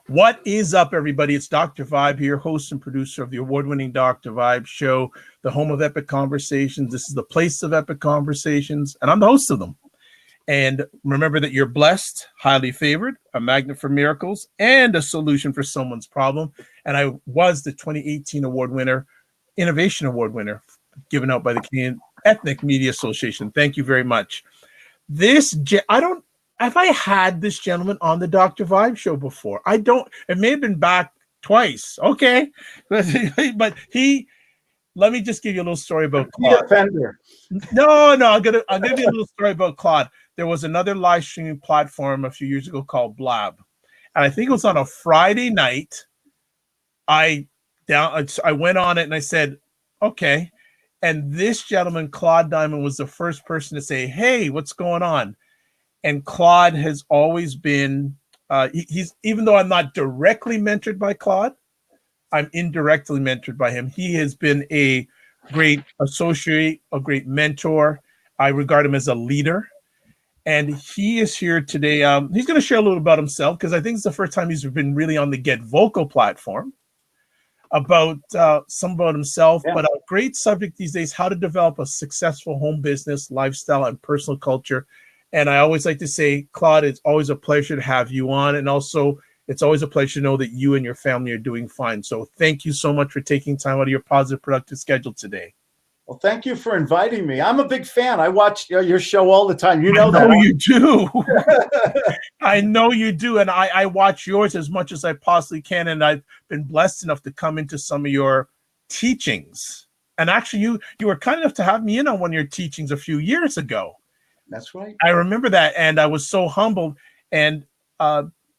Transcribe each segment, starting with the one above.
What is up, everybody? It's Dr. Vibe here, host and producer of the award-winning Dr. Vibe show, the home of epic conversations. This is the place of epic conversations, and I'm the host of them. And remember that you're blessed, highly favored, a magnet for miracles, and a solution for someone's problem. And I was the 2018 award winner, Innovation Award winner, given out by the Canadian Ethnic Media Association. Thank you very much. Have I had this gentleman on the Dr. Vibe show before? I don't. It may have been back twice. Okay. But let me just give you a little story about Claude. No, I'll give you a little story about Claude. There was another live streaming platform a few years ago called Blab. And I think it was on a Friday night. I went on it and I said, okay. And this gentleman, Claude Diamond, was the first person to say, hey, what's going on? And Claude has always been, he's, even though I'm not directly mentored by Claude, I'm indirectly mentored by him. He has been a great associate, a great mentor. I regard him as a leader. And he is here today. He's going to share a little about himself because I think it's the first time he's been really on the Get Vocal platform about some about himself. Yeah. But a great subject these days, how to develop a successful home business, lifestyle, and personal culture. And I always like to say, Claude, it's always a pleasure to have you on. And also, it's always a pleasure to know that you and your family are doing fine. So thank you so much for taking time out of your positive, productive schedule today. Well, thank you for inviting me. I'm a big fan. I watch your show all the time. You know that. I know you do. I know you do. And I watch yours as much as I possibly can. And I've been blessed enough to come into some of your teachings. And actually, you were kind enough to have me in on one of your teachings a few years ago. That's right. I remember that. And I was so humbled. And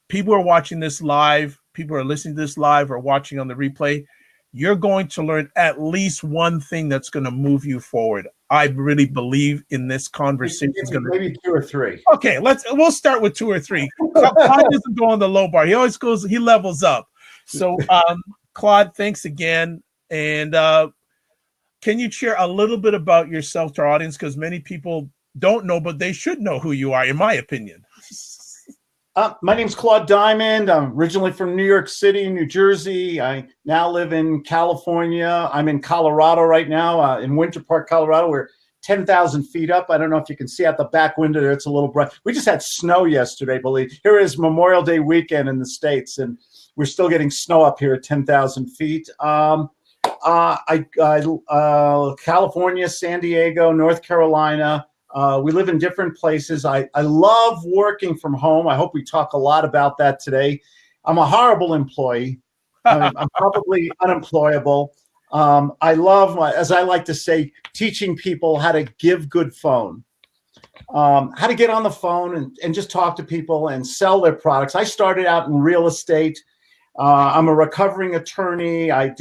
people are watching this live. People are listening to this live or watching on the replay. You're going to learn at least one thing that's going to move you forward. I really believe in this conversation. Maybe two or three. Okay, we'll start with two or three. Claude doesn't go on the low bar. He always goes, he levels up. So Claude, thanks again. And can you share a little bit about yourself to our audience? Because many people don't know, but they should know who you are, in my opinion. My name's Claude Diamond. I'm originally from New York City, New Jersey. I now live in California. I'm in Colorado right now, in Winter Park, Colorado. We're 10,000 feet up. I don't know if you can see out the back window there. It's a little bright. We just had snow yesterday, believe. Here is Memorial Day weekend in the States, and we're still getting snow up here at 10,000 feet. California, San Diego, North Carolina. We live in different places. I love working from home. I hope we talk a lot about that today. I'm a horrible employee. I'm probably unemployable. I love, as I like to say, teaching people how to give good phone, how to get on the phone and just talk to people and sell their products. I started out in real estate. I'm a recovering attorney. I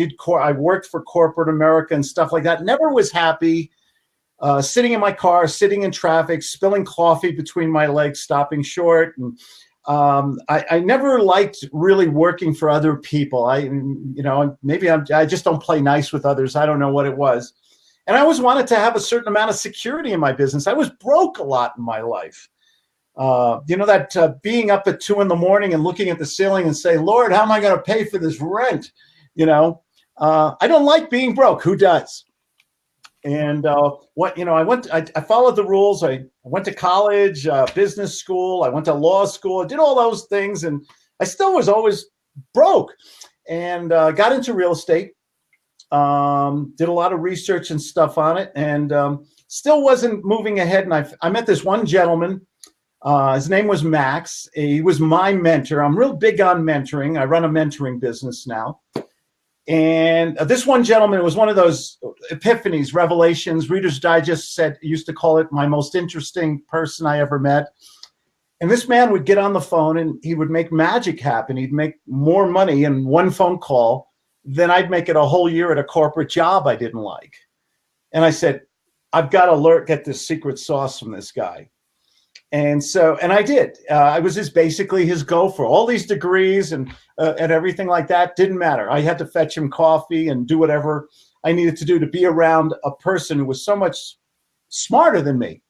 worked for corporate America and stuff like that. Never was happy. Sitting in my car, sitting in traffic, spilling coffee between my legs, stopping short. And I never liked really working for other people. Maybe I just don't play nice with others. I don't know what it was. And I always wanted to have a certain amount of security in my business. I was broke a lot in my life. Being up at 2 a.m. and looking at the ceiling and say, Lord, how am I going to pay for this rent? I don't like being broke. Who does? And I followed the rules. I went to college, business school. I went to law school. I did all those things, and I still was always broke. And got into real estate. Did a lot of research and stuff on it, and still wasn't moving ahead. And I met this one gentleman. His name was Max. He was my mentor. I'm real big on mentoring. I run a mentoring business now. And this one gentleman, it was one of those epiphanies, revelations. Reader's Digest used to call it my most interesting person I ever met. And this man would get on the phone and he would make magic happen. He'd make more money in one phone call than I'd make it a whole year at a corporate job I didn't like. And I said, I've got to get this secret sauce from this guy. And I did. I was basically his gopher. All these degrees and everything like that didn't matter. I had to fetch him coffee and do whatever I needed to do to be around a person who was so much smarter than me.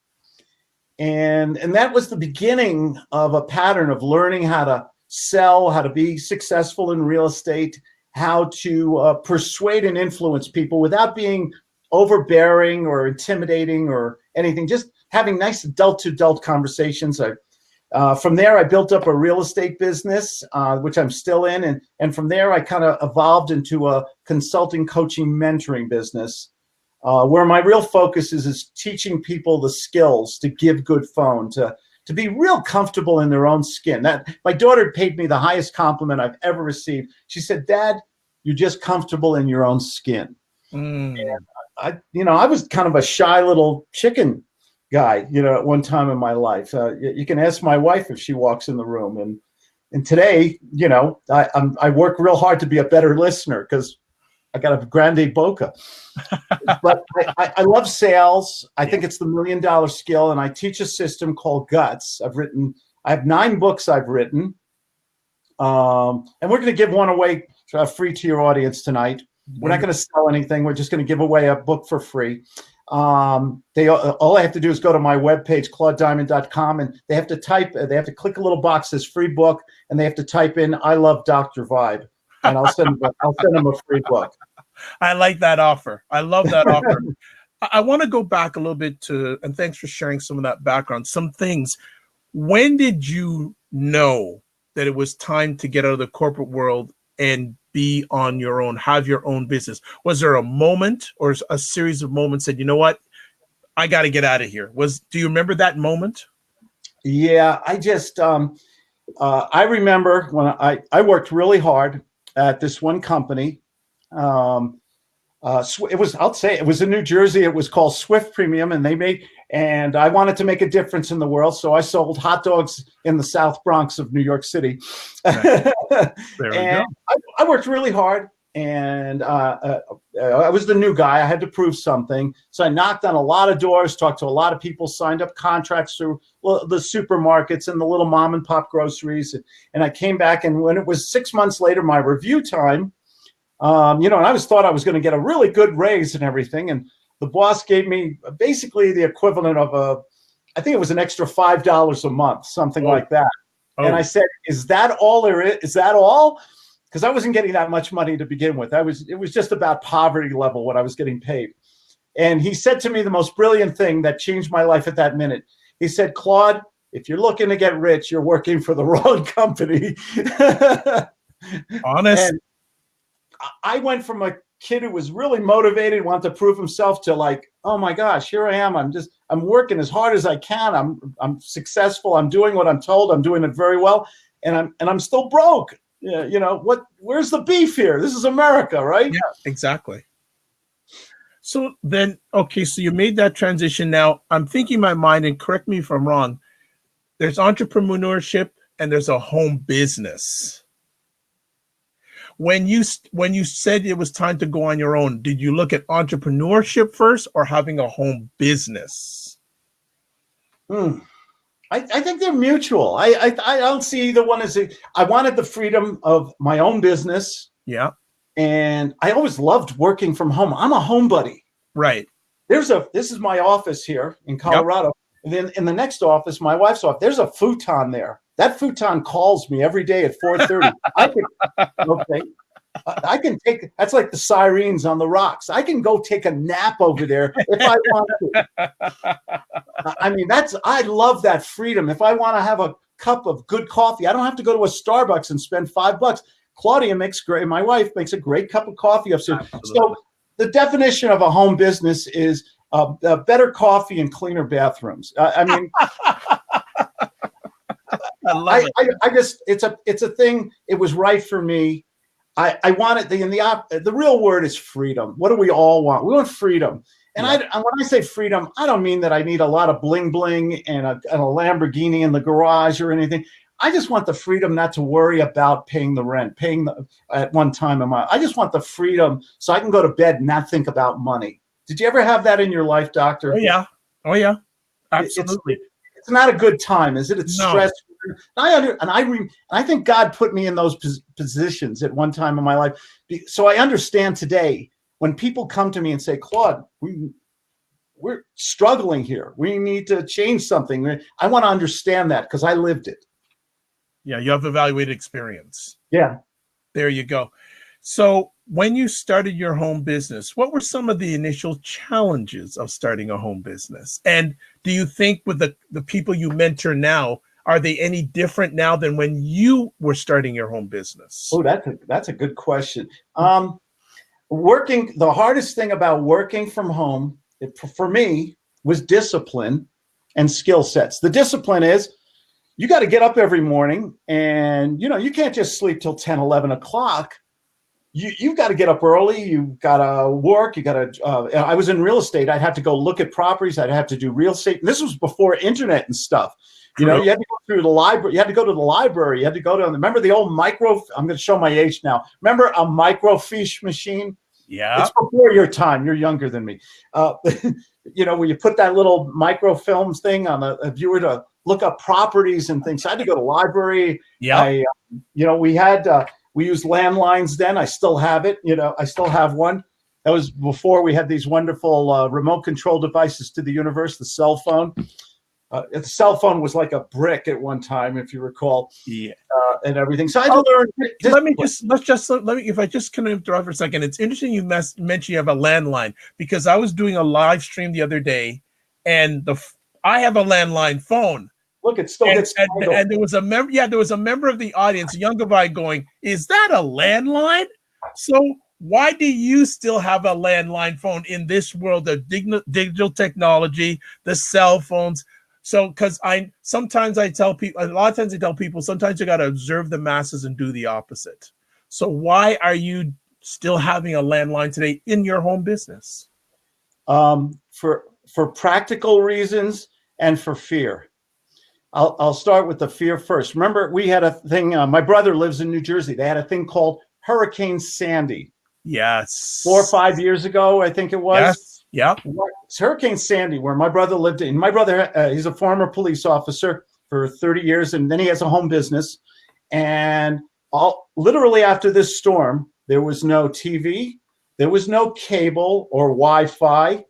And that was the beginning of a pattern of learning how to sell, how to be successful in real estate, how to persuade and influence people without being overbearing or intimidating or anything, just having nice adult-to-adult conversations. From there, I built up a real estate business, which I'm still in. And from there, I kind of evolved into a consulting, coaching, mentoring business, where my real focus is teaching people the skills to give good phone, to be real comfortable in their own skin. That my daughter paid me the highest compliment I've ever received. She said, "Dad, you're just comfortable in your own skin." And I was kind of a shy little chicken guy, at one time in my life. You can ask my wife if she walks in the room. And today, I work real hard to be a better listener because I got a grande boca. But I love sales. I think it's the $1 million skill, and I teach a system called Guts. I have 9 books I've written, and we're going to give one away free to your audience tonight. We're not going to sell anything. We're just going to give away a book for free. All I have to do is go to my webpage, claudediamond.com, and they have to click a little box that says free book, and they have to type in "I love Dr. Vibe," and I'll send them a free book. I like that offer. I love that offer. I want to go back a little bit and thanks for sharing some of that background, some things. When did you know that it was time to get out of the corporate world and be on your own, have your own business? Was there a moment or a series of moments that, you know what, I got to get out of here? Do you remember that moment? Yeah, I remember when I worked really hard at this one company. It was in New Jersey. It was called Swift Premium, and I wanted to make a difference in the world. So I sold hot dogs in the South Bronx of New York City. There we go. I worked really hard, and I was the new guy. I had to prove something. So I knocked on a lot of doors, talked to a lot of people, signed up contracts through the supermarkets and the little mom and pop groceries. And I came back, and when it was 6 months later, my review time, and I thought I was going to get a really good raise and everything. And the boss gave me basically the equivalent of I think it was an extra $5 a month, something like that. Oh. And I said, "Is that all there is? Is that all?" Because I wasn't getting that much money to begin with. It was just about poverty level what I was getting paid. And he said to me the most brilliant thing that changed my life at that minute. He said, "Claude, if you're looking to get rich, you're working for the wrong company." Honest. And I went from a kid who was really motivated, wanted to prove himself, to like, oh my gosh, here I am. I'm working as hard as I can. I'm successful. I'm doing what I'm told. I'm doing it very well. And I'm still broke. Where's the beef here? This is America, right? Yeah, exactly. So then, okay, so you made that transition. Now I'm thinking in my mind, and correct me if I'm wrong, there's entrepreneurship and there's a home business. When you said it was time to go on your own, did you look at entrepreneurship first or having a home business? I think they're mutual. I don't see either one as I wanted the freedom of my own business. Yeah. And I always loved working from home. I'm a homebody. Right. This is my office here in Colorado. Yep. And then in the next office, my wife's office, there's a futon there. That futon calls me every day at 4:30. I can take, that's like the sirens on the rocks. I can go take a nap over there if I want to. I love that freedom. If I want to have a cup of good coffee, I don't have to go to a Starbucks and spend $5. Claudia my wife makes a great cup of coffee upstairs. Absolutely. So the definition of a home business is better coffee and cleaner bathrooms. It's a thing. It was right for me. I wanted the real word is freedom. What do we all want? We want freedom. And when I say freedom, I don't mean that I need a lot of bling bling and a Lamborghini in the garage or anything. I just want the freedom not to worry about paying the rent, at one time in my life. I just want the freedom so I can go to bed and not think about money. Did you ever have that in your life, Doctor? Oh yeah. Absolutely. It's not a good time, is it? It's stressful. I think God put me in those positions at one time in my life. So I understand today when people come to me and say, "Claude, we're struggling here. We need to change something." I want to understand that because I lived it. Yeah, you have evaluated experience. Yeah. There you go. So when you started your home business, what were some of the initial challenges of starting a home business? And do you think with the people you mentor now, are they any different now than when you were starting your home business? Oh, that's a good question. The hardest thing about working from home, for me, was discipline and skill sets. The discipline is you got to get up every morning, and you can't just sleep till 10, 11 o'clock. You've got to get up early. You've got to work. You got to. I was in real estate. I'd have to go look at properties. I'd have to do real estate. And this was before internet and stuff. You had to go through the library. You had to go to the library. You had to go to. Remember the old micro? I'm going to show my age now. Remember a microfiche machine? Yeah, it's before your time. You're younger than me. Where you put that little microfilm thing on a viewer to look up properties and things. So I had to go to the library. Yeah. We used landlines then. I still have it. I still have one. That was before we had these wonderful remote control devices to the universe, the cell phone. The cell phone was like a brick at one time, if you recall. Yeah. And everything. So I learned. If I just can interrupt for a second. It's interesting you mentioned you have a landline, because I was doing a live stream the other day, and I have a landline phone. Look, it still gets. And there was a member. Yeah, there was a member of the audience, a younger guy, going, "Is that a landline?" So why do you still have a landline phone in this world of digital technology, the cell phones? So, because a lot of times I tell people, sometimes you got to observe the masses and do the opposite. So why are you still having a landline today in your home business? For practical reasons and for fear. I'll start with the fear first. Remember, we had a thing. My brother lives in New Jersey. They had a thing called Hurricane Sandy. Yes. 4 or 5 years ago, I think it was. Yes. Yeah. It's Hurricane Sandy, where my brother lived in. My brother, he's a former police officer for 30 years, and then he has a home business. And literally after this storm, there was no TV, there was no cable or Wi-Fi.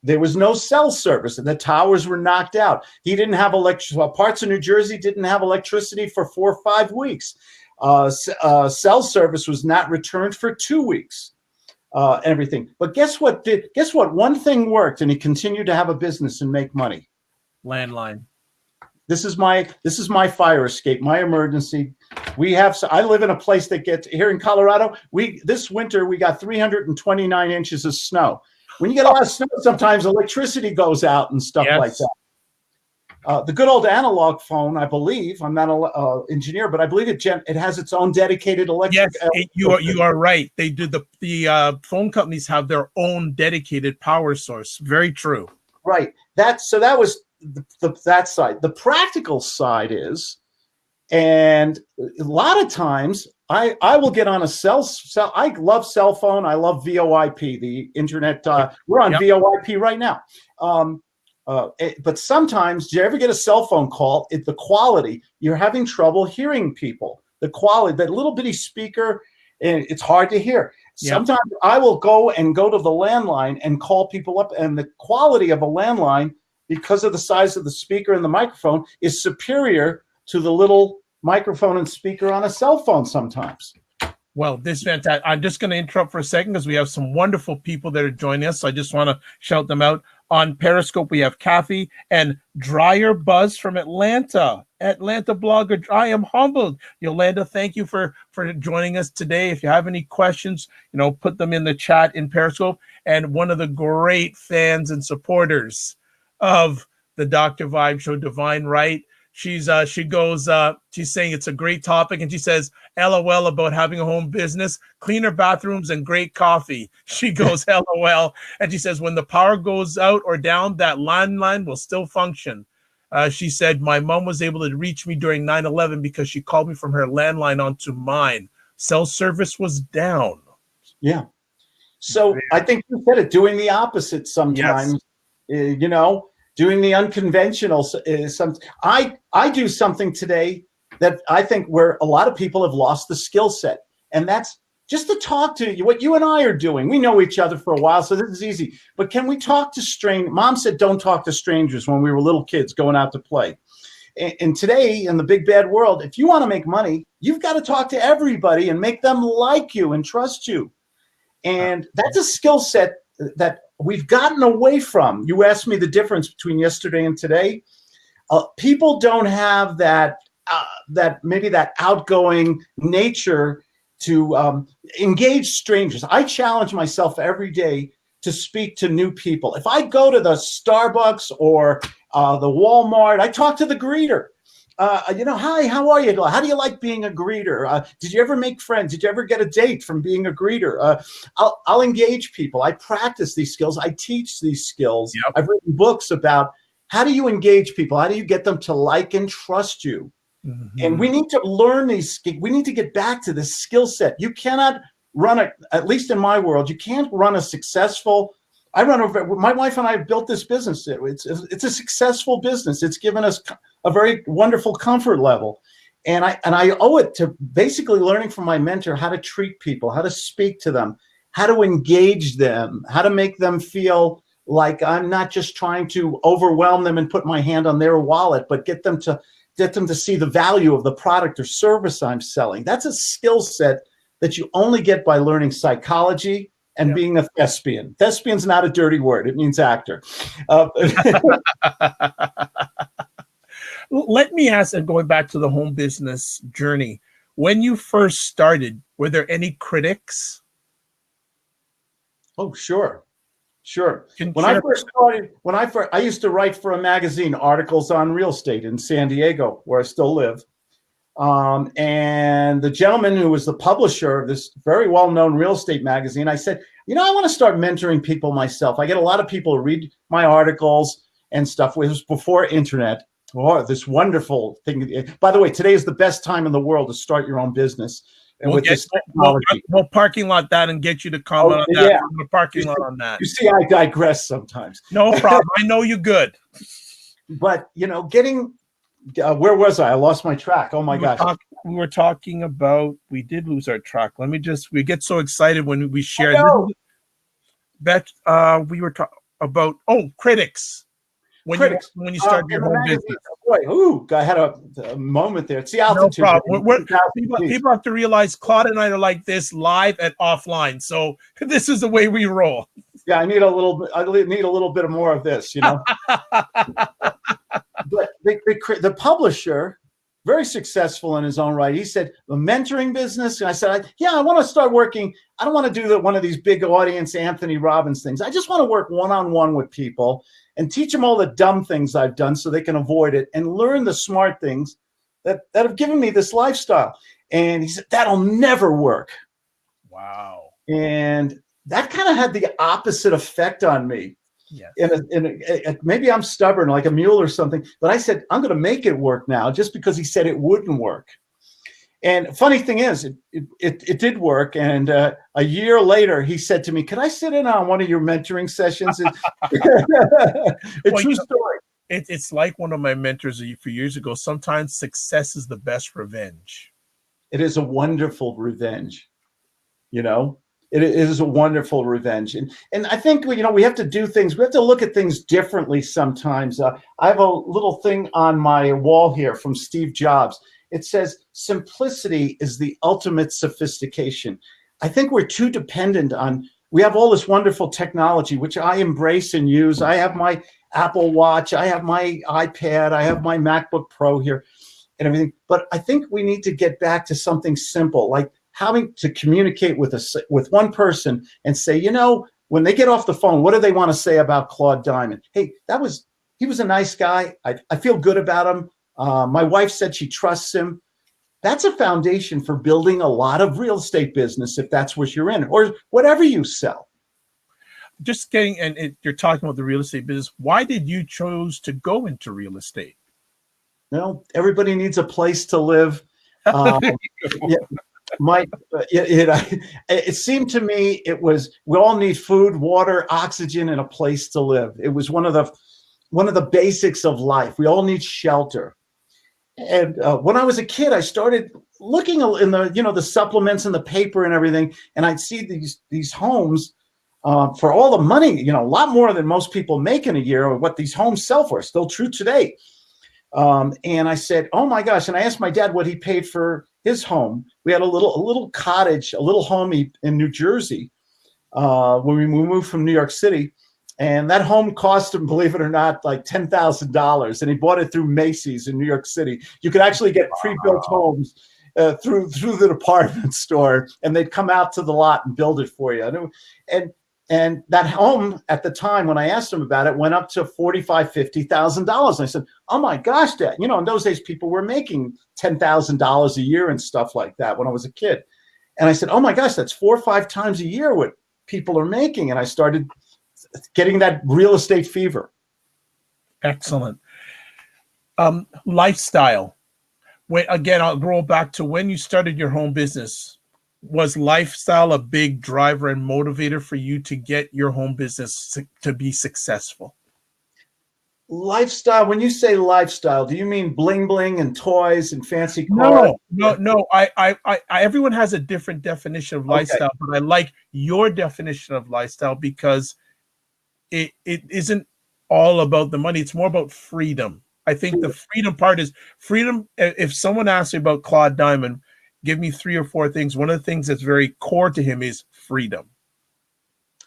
There was no cell service, and the towers were knocked out. He didn't have electricity. Parts of New Jersey didn't have electricity for 4 or 5 weeks. Cell service was not returned for 2 weeks. Everything. But guess what? One thing worked, and he continued to have a business and make money. Landline. This is my fire escape, my emergency. I live in a place that gets here in Colorado. This winter we got 329 inches of snow. When you get a lot of snow, sometimes electricity goes out and stuff like that. The good old analog phone, I believe, I'm not an engineer, but I believe it has its own dedicated electric. Yes, you are right. They do. The phone companies have their own dedicated power source. Very true. Right. That was that side. The practical side is, and a lot of times I will get on a cell. I love cell phone. I love VoIP, the internet. We're on VoIP right now. But sometimes, do you ever get a cell phone call? The quality, you're having trouble hearing people. The quality, that little bitty speaker, it's hard to hear. Yeah. Sometimes I will go to the landline and call people up, and the quality of a landline, because of the size of the speaker and the microphone, is superior to the little microphone and speaker on a cell phone sometimes. Well, this is fantastic. I'm just going to interrupt for a second because we have some wonderful people that are joining us. So I just want to shout them out. On Periscope, we have Kathy and Dryer Buzz from Atlanta blogger. I am humbled. Yolanda, thank you for joining us today. If you have any questions, put them in the chat in Periscope. And one of the great fans and supporters of the Dr. Vibe Show, Divine Right. She's saying it's a great topic, and she says, LOL about having a home business, cleaner bathrooms and great coffee. She goes, LOL. And she says, when the power goes out or down, that landline will still function. She said, my mom was able to reach me during 9/11 because she called me from her landline onto mine. Cell service was down. Yeah. So I think you said it, doing the opposite sometimes, yes. Doing the unconventional is something. I do something today that I think where a lot of people have lost the skill set, and that's just to talk to you. What you and I are doing, we know each other for a while, so this is easy. But can we talk to strangers? Mom said don't talk to strangers when we were little kids going out to play. And today in the big bad world, if you want to make money, you've got to talk to everybody and make them like you and trust you. And that's a skill set that we've gotten away from. You asked me the difference between yesterday and today. People don't have that maybe that outgoing nature to engage strangers. I challenge myself every day to speak to new people. If I go to the Starbucks or the Walmart, I talk to the greeter. Hi, how are you? How do you like being a greeter? Did you ever make friends? Did you ever get a date from being a greeter? I'll engage people. I practice these skills. I teach these skills. Yep. I've written books about how do you engage people? How do you get them to like and trust you? Mm-hmm. And we need to learn these. We need to get back to this skill set. You cannot run at least in my world, you can't run a successful. My wife and I have built this business. It's a successful business. It's given us a very wonderful comfort level. And I owe it to basically learning from my mentor how to treat people, how to speak to them, how to engage them, how to make them feel like I'm not just trying to overwhelm them and put my hand on their wallet, but get them to see the value of the product or service I'm selling. That's a skill set that you only get by learning psychology and being a thespian. Thespian's not a dirty word. It means actor. Let me ask, and going back to the home business journey, when you first started, were there any critics? Oh, sure. I first started, I used to write for a magazine, articles on real estate in San Diego, where I still live. And the gentleman who was the publisher of this very well-known real estate magazine, I said, I want to start mentoring people myself. I get a lot of people to read my articles and stuff. It was before internet. Oh, this wonderful thing. By the way, today is the best time in the world to start your own business. And this technology. We'll parking lot that and get you to comment on that. Yeah. The parking lot on that. You see, I digress sometimes. No problem. I know you good. But, getting... where was I? I lost my track. Oh my gosh. We were talking about, we did lose our track. We get so excited when we share. We were talking about, critics. When you start your home business. Boy, I had a moment there. It's the altitude. No problem. People have to realize Claude and I are like this live and offline. So this is the way we roll. Yeah, I need a little bit of more of this, But the publisher, very successful in his own right, he said, the mentoring business. And I said, I want to start working. I don't want to do one of these big audience Anthony Robbins things. I just want to work one-on-one with people and teach them all the dumb things I've done so they can avoid it and learn the smart things that have given me this lifestyle. And he said, that'll never work. Wow. And that kind of had the opposite effect on me. Yes. Maybe I'm stubborn like a mule or something, but I said, I'm going to make it work now just because he said it wouldn't work. And funny thing is, it did work. And a year later, he said to me, could I sit in on one of your mentoring sessions? True story. It's like one of my mentors a few years ago. Sometimes success is the best revenge. It is a wonderful revenge. It is a wonderful revenge. And I think, we have to do things. We have to look at things differently sometimes. I have a little thing on my wall here from Steve Jobs. It says, simplicity is the ultimate sophistication. I think we're too dependent on, we have all this wonderful technology, which I embrace and use. I have my Apple Watch. I have my iPad. I have my MacBook Pro here and everything. But I think we need to get back to something simple, like having to communicate with one person and say, when they get off the phone, what do they want to say about Claude Diamond? Hey, he was a nice guy. I feel good about him. My wife said she trusts him. That's a foundation for building a lot of real estate business if that's what you're in, or whatever you sell. Just you're talking about the real estate business. Why did you choose to go into real estate? Everybody needs a place to live. It seemed to me we all need food, water, oxygen, and a place to live. It was one of the basics of life. We all need shelter. And when I was a kid, I started looking in the supplements and the paper and everything, and I'd see these homes for all the money, a lot more than most people make in a year, or what these homes sell for. Still true today. And I said, oh my gosh. And I asked my dad what he paid for his home. We had a little cottage, a little home in New Jersey when we moved from New York City. And that home cost him, believe it or not, like $10,000. And he bought it through Macy's in New York City. You could actually get pre-built homes through the department store, and they'd come out to the lot and build it for you. And that home at the time, when I asked him about it, went up to $45,000, $50,000. And I said, oh my gosh, Dad. You know, in those days, people were making $10,000 a year and stuff like that when I was a kid. And I said, oh my gosh, that's 4 or 5 times a year what people are making. And I started getting that real estate fever. Excellent. Lifestyle. Again, I'll roll back to when you started your home business. Was lifestyle a big driver and motivator for you to get your home business to be successful? Lifestyle. When you say lifestyle, do you mean bling bling and toys and fancy cars? No. Everyone has a different definition of lifestyle, but I like your definition of lifestyle because it isn't all about the money. It's more about freedom. I think the freedom part is freedom. If someone asks me about Claude Diamond, give me 3 or 4 things. One of the things that's very core to him is freedom.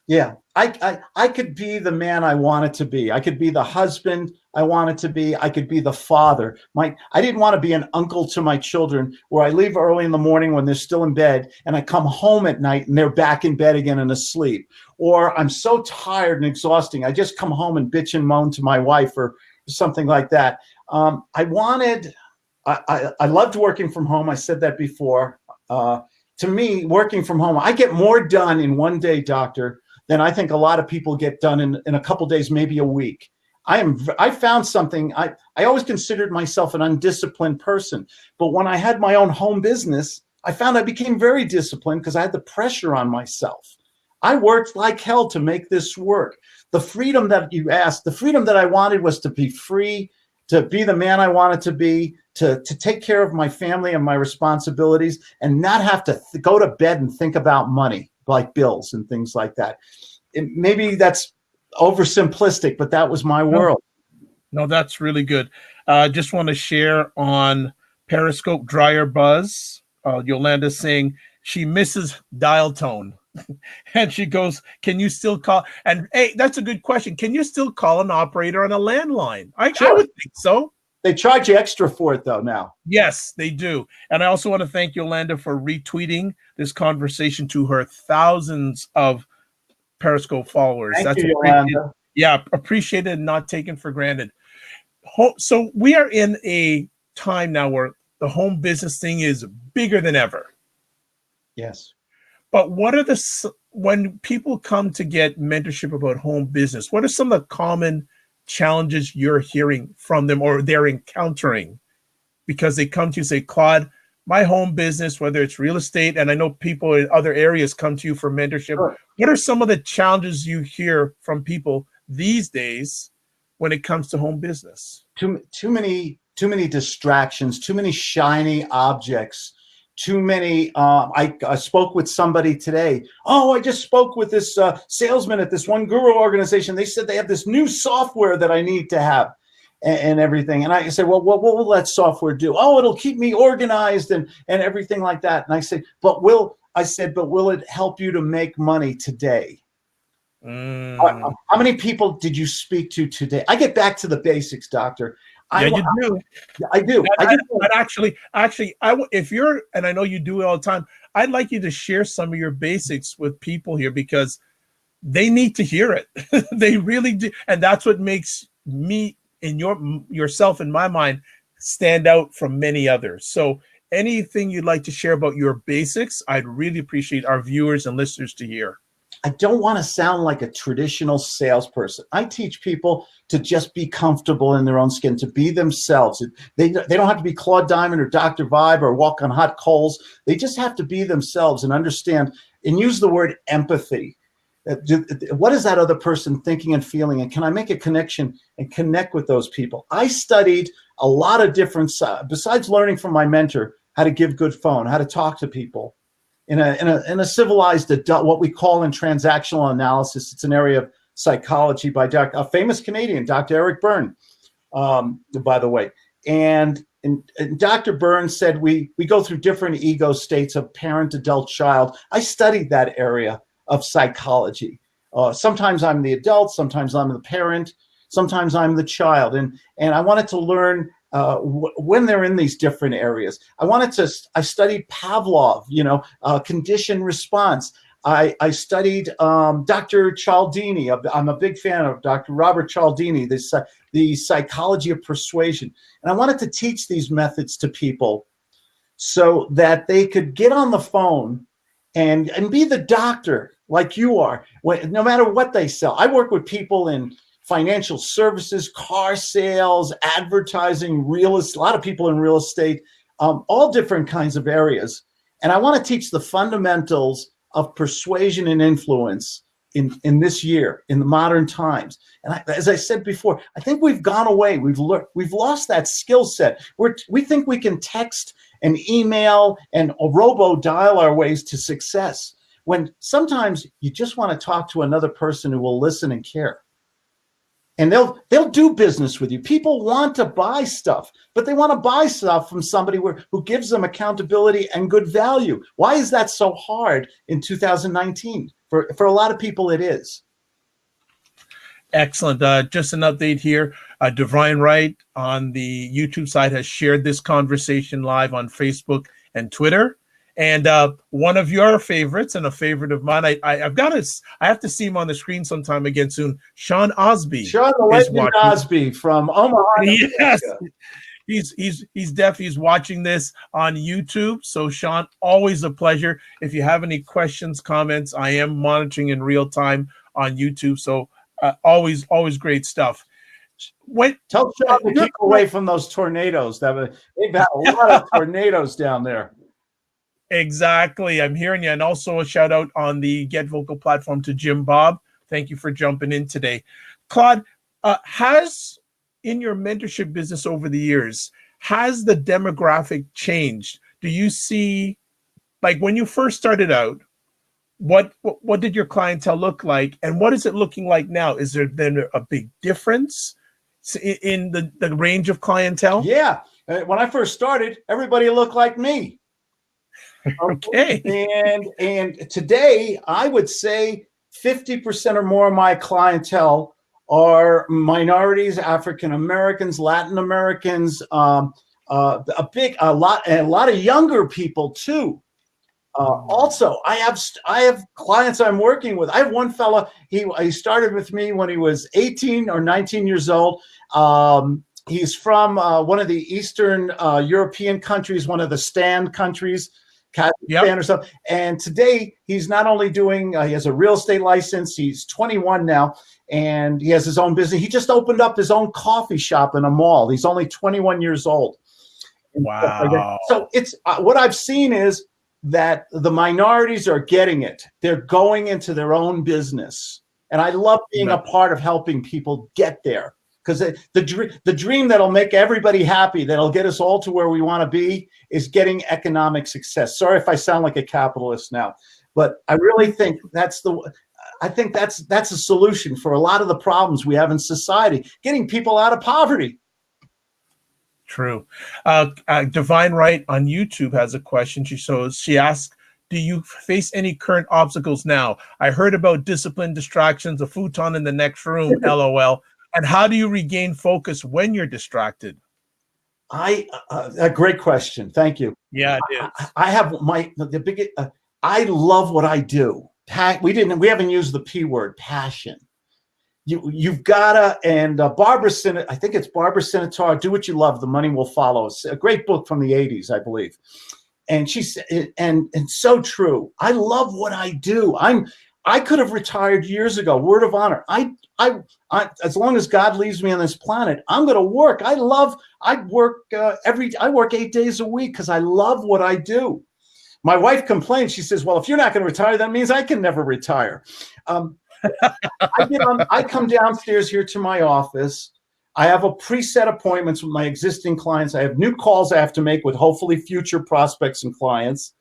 Yeah, I could be the man I wanted to be. I could be the husband I wanted to be. I could be the father. I didn't want to be an uncle to my children where I leave early in the morning when they're still in bed and I come home at night and they're back in bed again and asleep. Or I'm so tired and exhausting, I just come home and bitch and moan to my wife or something like that. I loved working from home. I said that before. To me, working from home, I get more done in one day, doctor, than I think a lot of people get done in a couple days, maybe a week. I found something. I always considered myself an undisciplined person, but when I had my own home business, I found I became very disciplined because I had the pressure on myself. I worked like hell to make this work. The freedom that you asked, the freedom that I wanted was to be free, to be the man I wanted to be, to take care of my family and my responsibilities and not have to go to bed and think about money, like bills and things like that. Maybe that's oversimplistic, but that was my world. No, that's really good. Just want to share on Periscope Dryer Buzz. Yolanda saying she misses dial tone. And she goes, can you still call? And hey, that's a good question. Can you still call an operator on a landline? Sure. I would think so. They charge you extra for it though now. Yes, they do. And I also want to thank Yolanda for retweeting this conversation to her thousands of Periscope followers. Thank you, Yolanda. Yeah, appreciated and not taken for granted. So we are in a time now where the home business thing is bigger than ever. Yes. But what are when people come to get mentorship about home business, what are some of the common challenges you're hearing from them or they're encountering? Because they come to you and say, Claude, my home business, whether it's real estate, and I know people in other areas come to you for mentorship. Sure. What are some of the challenges you hear from people these days when it comes to home business? Too many distractions, too many shiny objects. Too many. I spoke with somebody today. Oh, I just spoke with this salesman at this one guru organization. They said they have this new software that I need to have and everything. And I said, well, what will that software do? Oh, it'll keep me organized and everything like that. And I said, but will it help you to make money today? How many people did you speak to today? I get back to the basics, doctor. You do. I do. But actually, if you're, and I know you do it all the time, I'd like you to share some of your basics with people here because they need to hear it. They really do, and that's what makes me and yourself in my mind stand out from many others. So, anything you'd like to share about your basics, I'd really appreciate our viewers and listeners to hear. I don't want to sound like a traditional salesperson. I teach people to just be comfortable in their own skin, to be themselves. They don't have to be Claude Diamond or Dr. Vibe or walk on hot coals. They just have to be themselves and understand and use the word empathy. What is that other person thinking and feeling? And can I make a connection and connect with those people? I studied a lot of different, besides learning from my mentor, how to give good phone, how to talk to people. In a civilized adult, what we call in transactional analysis, it's an area of psychology by a famous Canadian, Dr. Eric Byrne, by the way. and Dr. Burns said we go through different ego states of parent, adult, child. I studied that area of psychology. Sometimes I'm the adult, sometimes I'm the parent, sometimes I'm the child, and I wanted to learn when they're in these different areas. I studied Pavlov, condition response. I studied Dr. Cialdini. I'm a big fan of Dr. Robert Cialdini, the psychology of persuasion. And I wanted to teach these methods to people so that they could get on the phone and be the doctor like you are, no matter what they sell. I work with people in financial services, car sales, advertising, real estate, a lot of people in real estate, all different kinds of areas. And I want to teach the fundamentals of persuasion and influence in this year, in the modern times. And as I said before, I think we've gone away. We've lost that skill set. We think we can text and email and robo-dial our ways to success, when sometimes you just want to talk to another person who will listen and care. And they'll do business with you. People want to buy stuff, but they want to buy stuff from somebody who gives them accountability and good value. Why is that so hard in 2019? For a lot of people, it is. Excellent. Just an update here. Divine Right on the YouTube side has shared this conversation live on Facebook and Twitter. And one of your favorites and a favorite of mine, I have to see him on the screen sometime again soon. Sean Osby. Sean the Legend Osby from Omaha. Yes. He's deaf. He's watching this on YouTube. So Sean, always a pleasure. If you have any questions, comments, I am monitoring in real time on YouTube. So always great stuff. Tell Sean to keep away from those tornadoes. They've had a lot of tornadoes down there. Exactly. I'm hearing you. And also a shout out on the Get Vocal platform to Jim Bob. Thank you for jumping in today. Claude, has in your mentorship business over the years, has the demographic changed? Do you see, like when you first started out, what did your clientele look like? And what is it looking like now? Is there then a big difference in the range of clientele? Yeah. When I first started, everybody looked like me. Okay. And today, I would say 50% or more of my clientele are minorities, African Americans, Latin Americans, a lot of younger people too. Also, I have clients I'm working with. I have one fella. He started with me when he was 18 or 19 years old. He's from one of the Eastern European countries, one of the stand countries. Kazakhstan or something. And today he's not only doing, he has a real estate license. He's 21 now, and he has his own business. He just opened up his own coffee shop in a mall. He's only 21 years old. Wow. So it's what I've seen is that the minorities are getting it. They're going into their own business. And I love being a part of helping people get there. Because the dream that'll make everybody happy, that'll get us all to where we want to be, is getting economic success. Sorry if I sound like a capitalist now, but I really think that's a solution for a lot of the problems we have in society, getting people out of poverty. True. Divine Right on YouTube has a question. She asks, do you face any current obstacles now? I heard about discipline, distractions, a futon in the next room, LOL. And how do you regain focus when you're distracted? A great question. Thank you. Yeah, it is. I have the biggest. I love what I do. We haven't used the P word, passion. You've gotta, and Barbara Sinnott, I think it's Barbara Sinnott, Do What You Love, The Money Will Follow. It's a great book from the 80s, I believe. And she said, and so true. I love what I do. I could have retired years ago. Word of honor. I as long as God leaves me on this planet, I'm going to work. I work 8 days a week because I love what I do. My wife complains. She says, well, if you're not going to retire, that means I can never retire. I come downstairs here to my office. I have a preset appointments with my existing clients. I have new calls I have to make with hopefully future prospects and clients.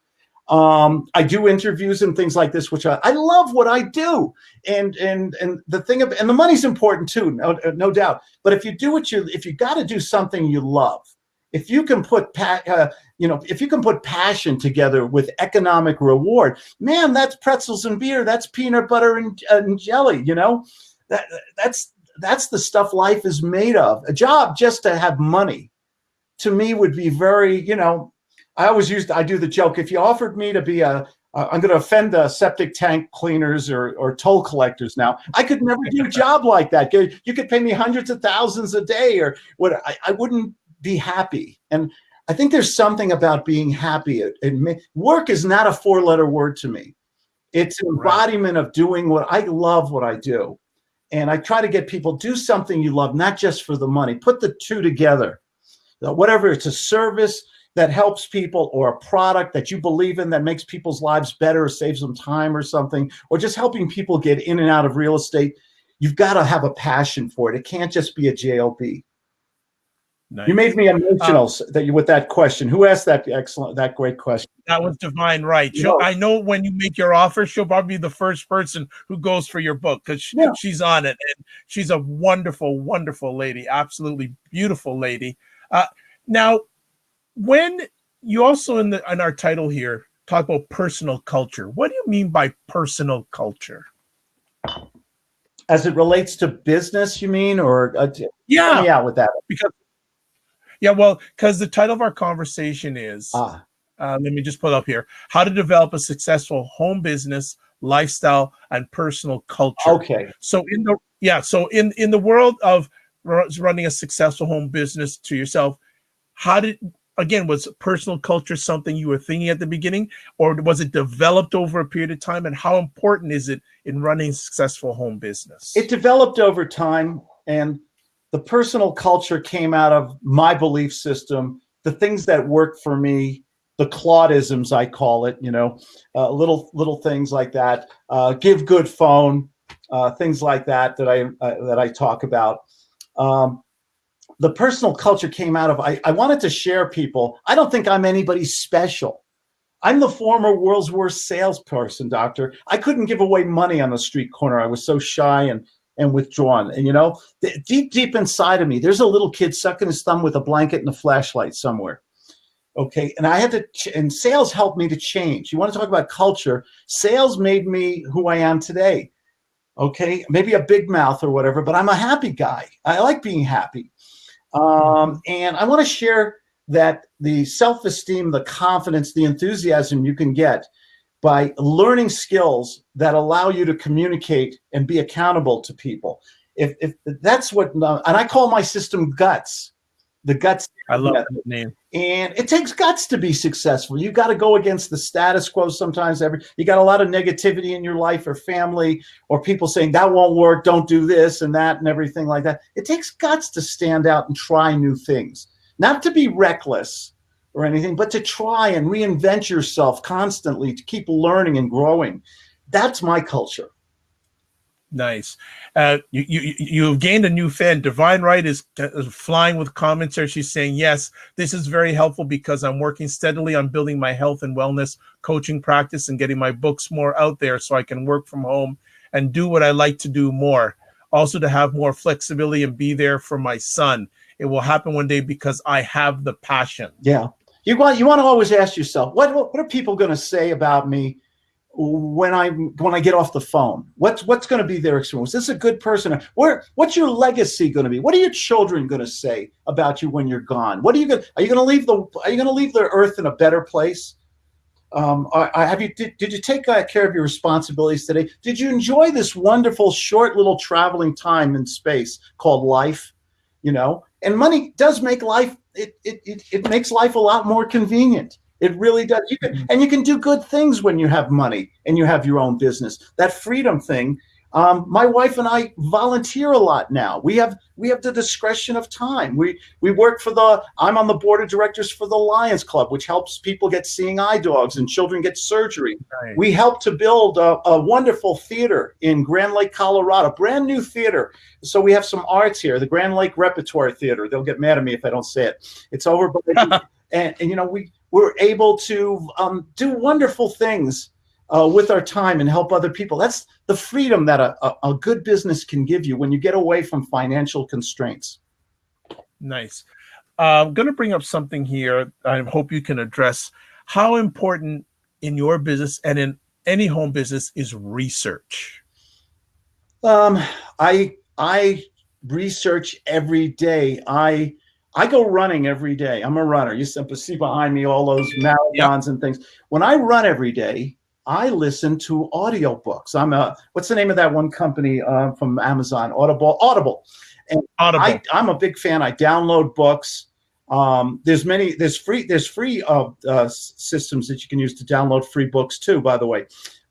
I do interviews and things like this, which I love what I do. And the thing of, and the money's important too, no doubt. But if you do if you got to do something you love, if you can put if you can put passion together with economic reward, man, that's pretzels and beer, that's peanut butter and jelly. That's the stuff life is made of. A job just to have money, to me, would be very, I do the joke, if you offered me to be I'm going to offend septic tank cleaners or toll collectors now, I could never do a job like that. You could pay me hundreds of thousands a day or what, I wouldn't be happy. And I think there's something about being happy. Work is not a 4-letter word to me. It's an embodiment of doing what I love, what I do. And I try to get people, do something you love, not just for the money. Put the two together. Whatever, it's a service that helps people, or a product that you believe in that makes people's lives better or saves them time or something, or just helping people get in and out of real estate. You've got to have a passion for it. It can't just be a job. Nice. You made me emotional with that question. Who asked that great question? That was Divine Right. I know when you make your offer, she'll probably be the first person who goes for your book, because she's on it, and she's a wonderful, wonderful lady, absolutely beautiful lady. Now, when you also in our title here talk about personal culture, what do you mean by personal culture? As it relates to business, you mean, or help me out with that? Because the title of our conversation is, let me just pull it up here, how to develop a successful home business, lifestyle, and personal culture. Okay. So in the world of running a successful home business to yourself, was personal culture something you were thinking at the beginning, or was it developed over a period of time? And how important is it in running a successful home business? It developed over time, and the personal culture came out of my belief system, the things that work for me, the Claudisms, I call it, little things like that. Give good phone, things like that I talk about. The personal culture came out of, I wanted to share people. I don't think I'm anybody special. I'm the former world's worst salesperson, doctor. I couldn't give away money on the street corner. I was so shy and withdrawn. And deep inside of me, there's a little kid sucking his thumb with a blanket and a flashlight somewhere. Okay, and I had to, and sales helped me to change. You want to talk about culture? Sales made me who I am today. Okay, maybe a big mouth or whatever, but I'm a happy guy. I like being happy. And I want to share that the self-esteem, the confidence, the enthusiasm you can get by learning skills that allow you to communicate and be accountable to people. If that's what, and I call my system guts. The guts. I love that name. And it takes guts to be successful. You got to go against the status quo sometimes. You got a lot of negativity in your life or family, or people saying that won't work, don't do this and that and everything like that. It takes guts to stand out and try new things. Not to be reckless or anything, but to try and reinvent yourself constantly, to keep learning and growing. That's my culture. Nice. You've gained a new fan. Divine Right is flying with comments there. She's saying, yes, this is very helpful because I'm working steadily on building my health and wellness coaching practice and getting my books more out there so I can work from home and do what I like to do more. Also to have more flexibility and be there for my son. It will happen one day because I have the passion. Yeah. You want to always ask yourself, what are people going to say about me when I get off the phone? What's going to be their experience? Is this a good person? What's your legacy going to be? What are your children going to say about you when you're gone? Are you going to leave the earth in a better place? Did you take care of your responsibilities today? Did you enjoy this wonderful short little traveling time in space called life? And money does make life, it makes life a lot more convenient. It really does. You can do good things when you have money and you have your own business. That freedom thing. My wife and I volunteer a lot now. We have the discretion of time. We work I'm on the board of directors for the Lions Club, which helps people get seeing eye dogs and children get surgery. Right. We help to build a wonderful theater in Grand Lake, Colorado, brand new theater. So we have some arts here, the Grand Lake Repertory Theater. They'll get mad at me if I don't say it. It's over, but and we're able to do wonderful things with our time and help other people. That's the freedom that a good business can give you when you get away from financial constraints. Nice. I'm going to bring up something here. I hope you can address how important in your business and in any home business is research. I research every day. I go running every day. I'm a runner. You see behind me all those marathons and things. When I run every day, I listen to audiobooks. What's the name of that one company from Amazon? Audible. And Audible. I'm a big fan. I download books. There's free systems that you can use to download free books too, by the way.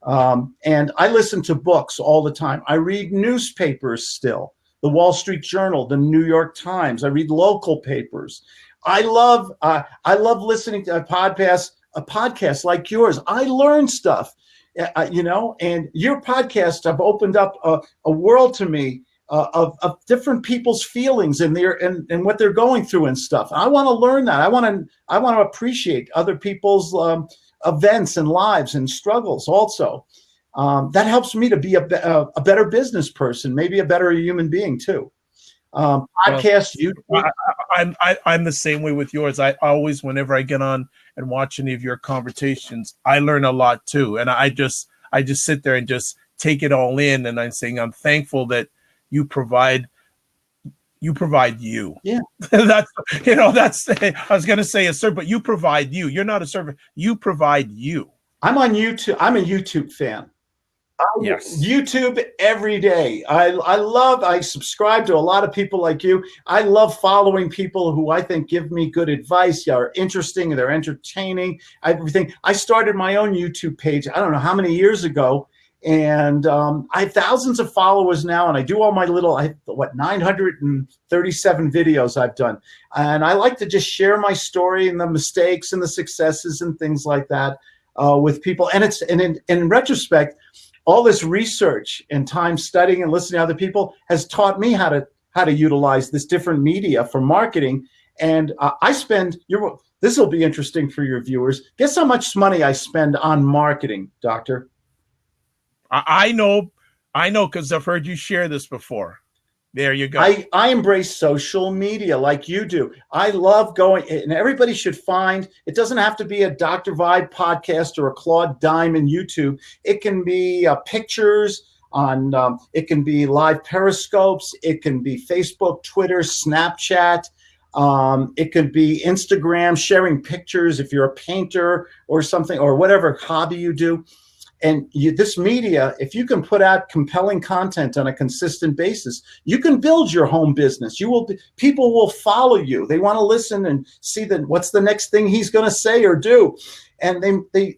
And I listen to books all the time. I read newspapers still, the Wall Street Journal, the New York Times. I read local papers. I love listening to a podcast like yours. I learn stuff, and your podcast have opened up a world to me of different people's feelings and and what they're going through and stuff. I want to learn that. I want to appreciate other people's events and lives and struggles also. That helps me to be a better business person, maybe a better human being too. Podcast, I'm the same way with yours. I always, whenever I get on and watch any of your conversations, I learn a lot too. And I just sit there and just take it all in. And I'm saying I'm thankful that you provide you. Yeah. that's I was going to say a servant, but you provide you. You're not a servant. You provide you. I'm on YouTube. I'm a YouTube fan. Yes. YouTube every day. I subscribe to a lot of people like you. I love following people who I think give me good advice, are interesting, they're entertaining, everything. I started my own YouTube page, I don't know how many years ago. And I have thousands of followers now, and I do all my 937 videos I've done. And I like to just share my story and the mistakes and the successes and things like that with people. And in retrospect, all this research and time studying and listening to other people has taught me how to utilize this different media for marketing. And this will be interesting for your viewers. Guess how much money I spend on marketing, Doctor? I know, because I've heard you share this before. There you go. I embrace social media like you do. I love going, and everybody should find, it doesn't have to be a Dr. Vibe podcast or a Claude Diamond YouTube. It can be pictures on, it can be live periscopes. It can be Facebook, Twitter, Snapchat. It could be Instagram, sharing pictures if you're a painter or something, or whatever hobby you do. And this media, if you can put out compelling content on a consistent basis, you can build your home business. People will follow you. They want to listen and see what's the next thing he's going to say or do. And they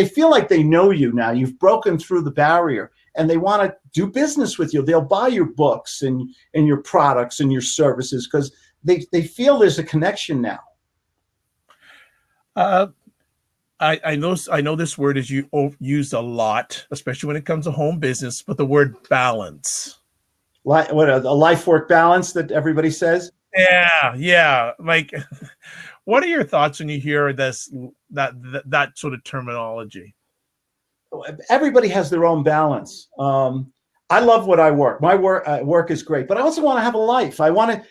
feel like they know you now. You've broken through the barrier, and they want to do business with you. They'll buy your books and your products and your services because they feel there's a connection now. I know this word is used a lot, especially when it comes to home business, but the word balance. A life-work balance that everybody says? Yeah. Like, what are your thoughts when you hear that sort of terminology? Everybody has their own balance. I love what I work. My work is great, but I also want to have a life. I wanted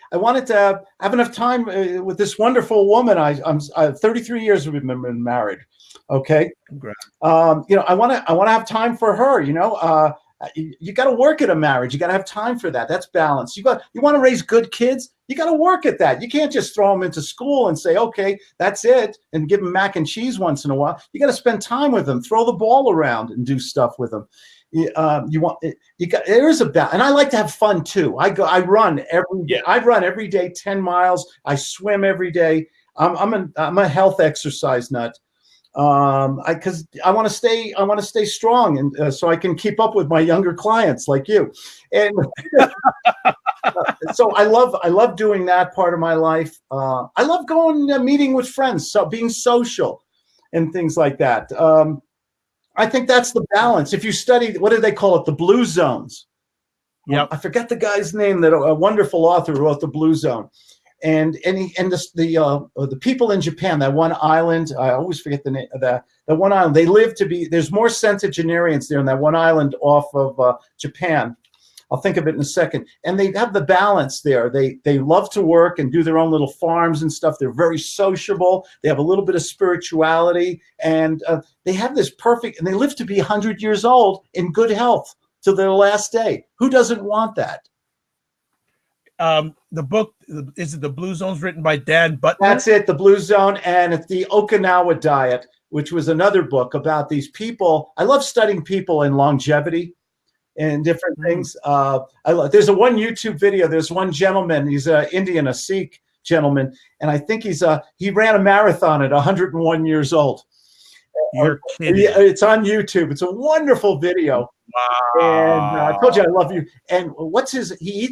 to have enough time with this wonderful woman. I'm 33 years we've been married. Okay. Congrats. I want to have time for her. You got to work at a marriage. You got to have time for that. That's balance. You want to raise good kids. You got to work at that. You can't just throw them into school and say, okay, that's it, and give them mac and cheese once in a while. You got to spend time with them, throw the ball around, and do stuff with them. There is a balance, and I like to have fun too. I run every day. I run every day 10 miles. I swim every day. I'm a health exercise nut. Because I want to stay strong, and so I can keep up with my younger clients like you. And so I love doing that part of my life. I love going meeting with friends, so being social and things like that. I think that's the balance. If you study, what do they call it? The blue zones. Yeah. I forget the guy's name, that a wonderful author wrote The Blue Zone. The people in Japan, that one island, I always forget the name of that one island. They live to be, there's more centenarians there in that one island off of Japan. I'll think of it in a second. And they have the balance there. They love to work and do their own little farms and stuff. They're very sociable. They have a little bit of spirituality, and they have this perfect, and they live to be 100 years old in good health till their last day. Who doesn't want that? The book, is it The Blue Zones, written by Dan Butner? That's it, The Blue Zone, and it's the Okinawa Diet, which was another book about these people. I love studying people in longevity and different things. There's one YouTube video. There's one gentleman. He's an Indian, a Sikh gentleman, and I think he ran a marathon at 101 years old. You're kidding. It's on YouTube. It's a wonderful video. Wow. And I told you I love you. And he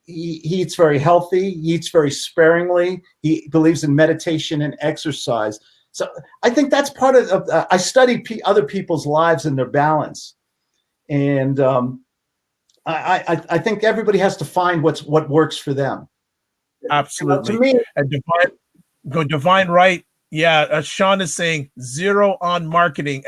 eats very healthy. He eats very sparingly. He believes in meditation and exercise. So I think that's part of. I study other people's lives and their balance. And I think everybody has to find what works for them. Absolutely. To me, Divine Right. Yeah, Sean is saying 0 on marketing !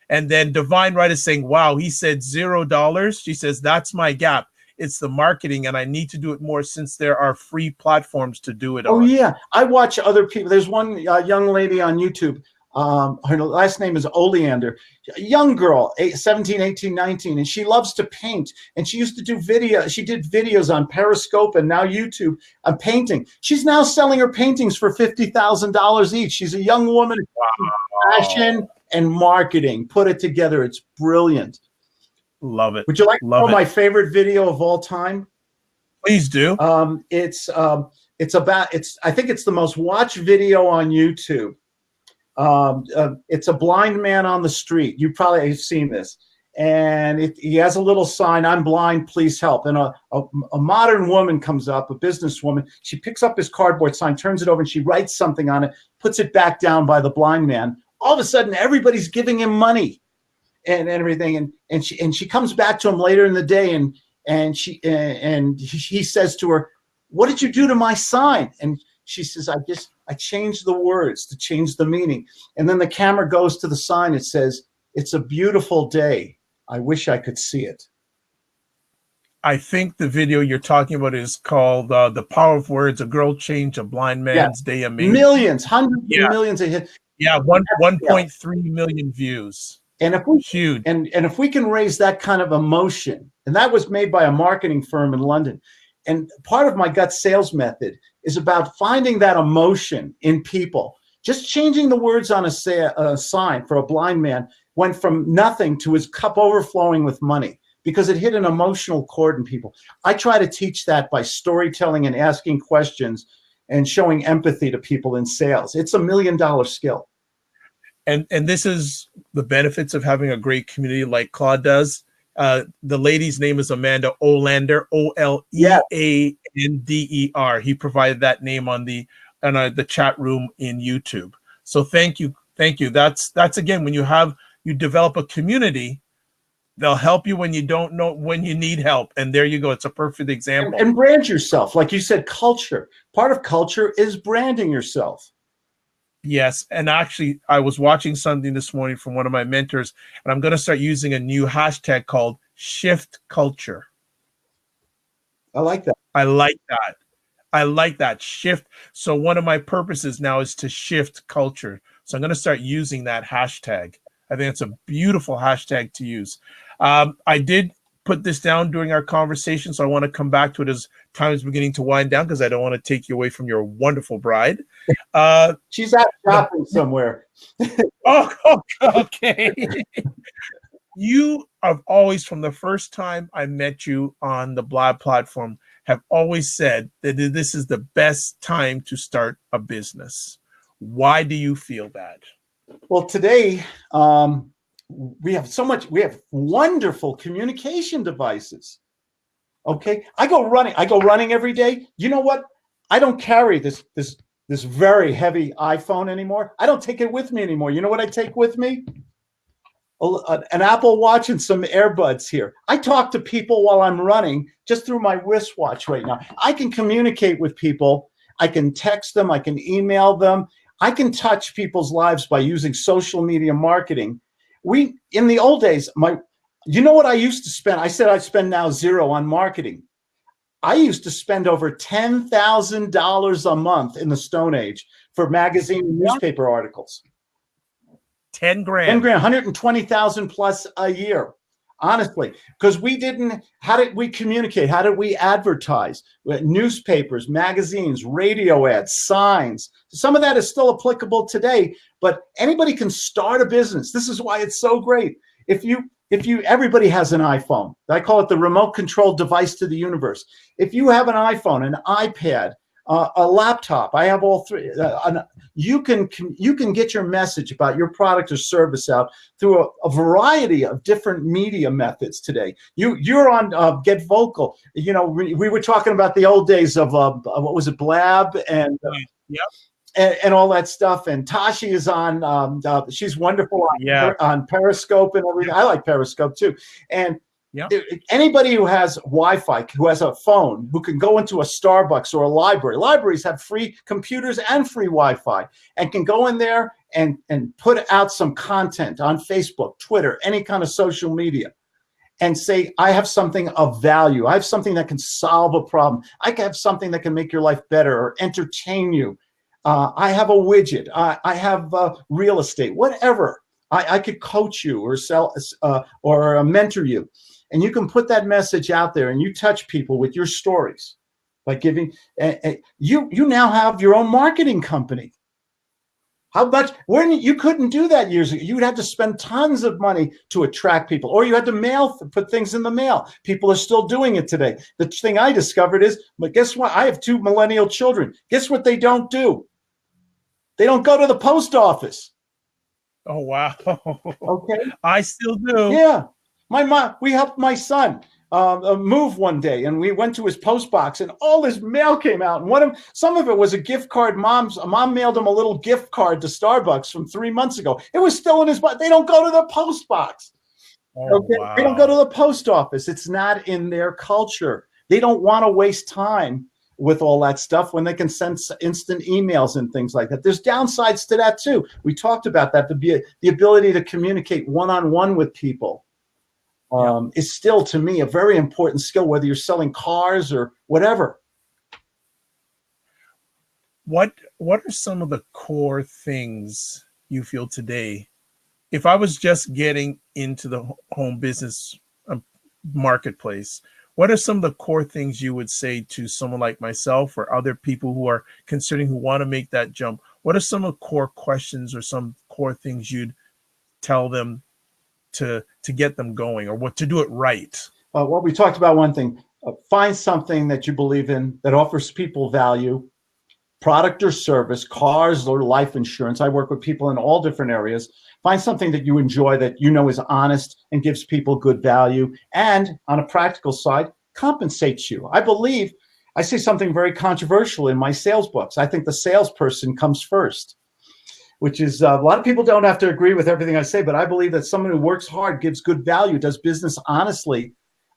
And then Divine Right is saying, wow, he said $0. She says, that's my gap. It's the marketing, and I need to do it more since there are free platforms to do it on. Oh, yeah. I watch other people. There's one young lady on YouTube. Her last name is Oleander, a young girl, 17, 18, 19, and she loves to paint. And she used to do she did videos on Periscope and now YouTube on painting. She's now selling her paintings for $50,000 each. She's a young woman. Wow. Fashion and marketing, put it together. It's brilliant. Love it. Would you like to know my favorite video of all time? Please do. It's I think it's the most watched video on YouTube. It's a blind man on the street. You probably have seen this. And he has a little sign, "I'm blind, please help." And a modern woman comes up, a businesswoman. She picks up his cardboard sign, turns it over, and she writes something on it, puts it back down by the blind man. All of a sudden, everybody's giving him money and everything. And she comes back to him later in the day, and he says to her, "What did you do to my sign?" And she says, I changed the words to change the meaning." And then the camera goes to the sign. It says, "It's a beautiful day. I wish I could see it." I think the video you're talking about is called "The Power of Words: A Girl Changed a Blind Man's Day." Amazing. Millions, hundreds of millions of hits. Yeah, 1.3 million views. And if we can raise that kind of emotion, and that was made by a marketing firm in London. And part of my gut sales method is about finding that emotion in people. Just changing the words on a sign for a blind man went from nothing to his cup overflowing with money because it hit an emotional chord in people. I try to teach that by storytelling and asking questions and showing empathy to people in sales. It's $1 million skill. And this is the benefits of having a great community like Claude does. The lady's name is Amanda Olander, Oleander. He provided that name on the chat room in YouTube. So thank you. That's again, when you develop a community, they'll help you when you don't know when you need help. And there you go. It's a perfect example. And brand yourself, like you said, culture. Part of culture is branding yourself. Yes, and actually, I was watching something this morning from one of my mentors, and I'm going to start using a new hashtag called Shift Culture. I like that. I like that. Shift. So one of my purposes now is to shift culture. So I'm going to start using that hashtag. I think it's a beautiful hashtag to use. I did put this down during our conversation, so I want to come back to it as time is beginning to wind down because I don't want to take you away from your wonderful bride. She's out shopping somewhere. Okay. You have always, from the first time I met you on the Blab platform, have always said that this is the best time to start a business. Why do you feel that? Well, today, we have wonderful communication devices. Okay. I go running every day. You know what? I don't carry this very heavy iPhone anymore. I don't take it with me anymore. You know what I take with me? an Apple Watch and some earbuds here. I talk to people while I'm running just through my wristwatch right now. I can communicate with people. I can text them. I can email them. I can touch people's lives by using social media marketing. In the old days, you know what I used to spend? I said I'd spend now zero on marketing. I used to spend over $10,000 a month in the Stone Age for magazine and newspaper articles. 10 grand. 10 grand, 120,000 plus a year. Honestly, because how did we communicate? How did we advertise? Newspapers, magazines, radio ads, signs. Some of that is still applicable today, but anybody can start a business. This is why it's so great. Everybody has an iPhone. I call it the remote controlled device to the universe. If you have an iPhone, an iPad, a laptop, I have all three. You can get your message about your product or service out through a variety of different media methods today. You're on Get Vocal. You know, we were talking about the old days of what was it, Blab and and all that stuff. And Tashi is on. She's wonderful on Periscope and everything. I like Periscope too. And anybody who has Wi-Fi, who has a phone, who can go into a Starbucks or a library. Libraries have free computers and free Wi-Fi, and can go in there and put out some content on Facebook, Twitter, any kind of social media, and say, I have something of value. I have something that can solve a problem. I have something that can make your life better or entertain you. I have a widget. I have real estate, whatever. I could coach you or sell or mentor you. And you can put that message out there, and you touch people with your stories by giving. You now have your own marketing company. How much? You couldn't do that years ago. You'd have to spend tons of money to attract people, or you had to put things in the mail. People are still doing it today. The thing I discovered is, but guess what? I have 2 millennial children. Guess what they don't do? They don't go to the post office. Oh, wow. Okay. I still do. Yeah. My mom, we helped my son move one day, and we went to his post box, and all this mail came out. And some of it was a gift card. Mom mailed him a little gift card to Starbucks from 3 months ago. It was still in his box. They don't go to the post box. Oh, okay. Wow. They don't go to the post office. It's not in their culture. They don't want to waste time with all that stuff when they can send instant emails and things like that. There's downsides to that too. We talked about that. The ability to communicate one-on-one with people is still, to me, a very important skill, whether you're selling cars or whatever. What are some of the core things you feel today? If I was just getting into the home business marketplace, what are some of the core things you would say to someone like myself or other people who are considering, who want to make that jump? What are some of the core questions or some core things you'd tell them to get them going, or what to do it right? Well, we talked about one thing. Find something that you believe in that offers people value, product or service, cars or life insurance. I work with people in all different areas. Find something that you enjoy, that you know is honest and gives people good value, and on a practical side, compensates you. I say something very controversial in my sales books. I think the salesperson comes first, which is a lot of people don't have to agree with everything I say, but I believe that someone who works hard, gives good value, does business honestly,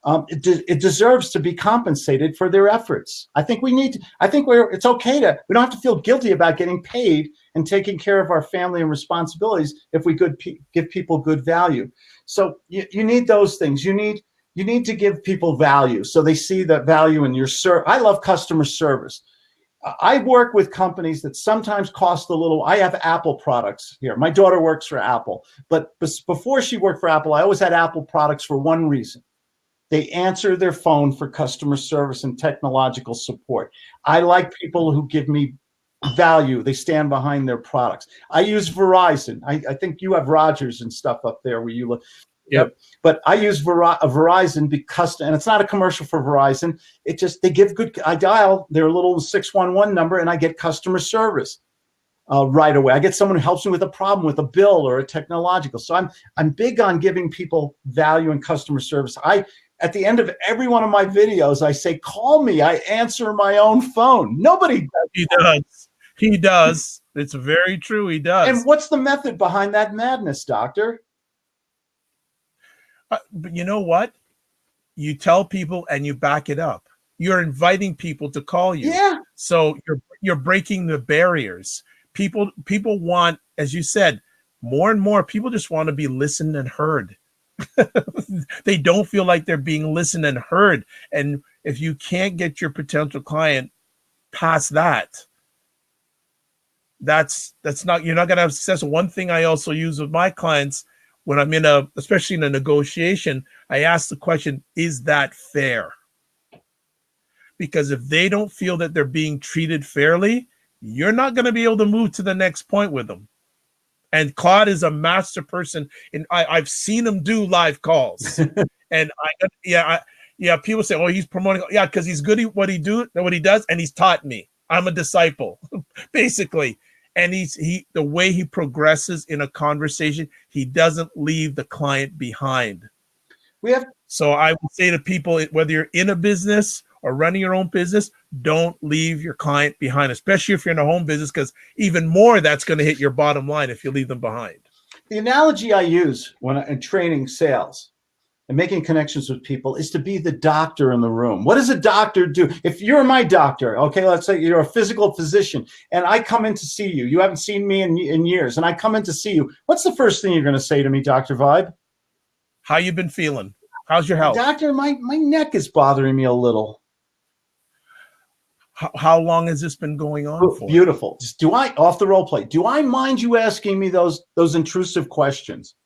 it deserves to be compensated for their efforts. It's okay we don't have to feel guilty about getting paid and taking care of our family and responsibilities if we give people good value. So you need those things. You need to give people value so they see that value in your service. I love customer service. I work with companies that sometimes cost a little. I have Apple products here. My daughter works for Apple, but before she worked for Apple, I always had Apple products for one reason. They answer their phone for customer service and technological support. I like people who give me value. They stand behind their products. I use Verizon. I think you have Rogers and stuff up there where you live. Yep. But I use Verizon because, and it's not a commercial for Verizon. They give good. I dial their little 611 number and I get customer service right away. I get someone who helps me with a problem, with a bill or a technological. So I'm big on giving people value and customer service. At the end of every one of my videos, I say, call me. I answer my own phone. Nobody does. He does. He does. It's very true. He does. And what's the method behind that madness, doctor? But you know what? You tell people and you back it up. You're inviting people to call you. Yeah. So you're breaking the barriers. People want, as you said, more and more people just want to be listened and heard. They don't feel like they're being listened and heard. And if you can't get your potential client past that, that's not, you're not going to have success. One thing I also use with my clients when I'm especially in a negotiation, I ask the question, is that fair? Because if they don't feel that they're being treated fairly, you're not going to be able to move to the next point with them. And Claude is a master person, and I've seen him do live calls. And people say, "Oh, he's promoting." Yeah, because he's good at what he does, and he's taught me. I'm a disciple, basically. And the way he progresses in a conversation, he doesn't leave the client behind. So I would say to people, whether you're in a business or running your own business, don't leave your client behind, especially if you're in a home business, because even more that's going to hit your bottom line if you leave them behind. The analogy I use when I'm training sales and making connections with people is to be the doctor in the room. What does a doctor do? If you're my doctor, okay, let's say you're a physical physician and I come in to see you. You haven't seen me in years, and I come in to see you. What's the first thing you're going to say to me, Dr. Vibe? How you been feeling? How's your health? Doctor, my neck is bothering me a little. How long has this been going on for? Beautiful. Off the role play, do I mind you asking me those intrusive questions?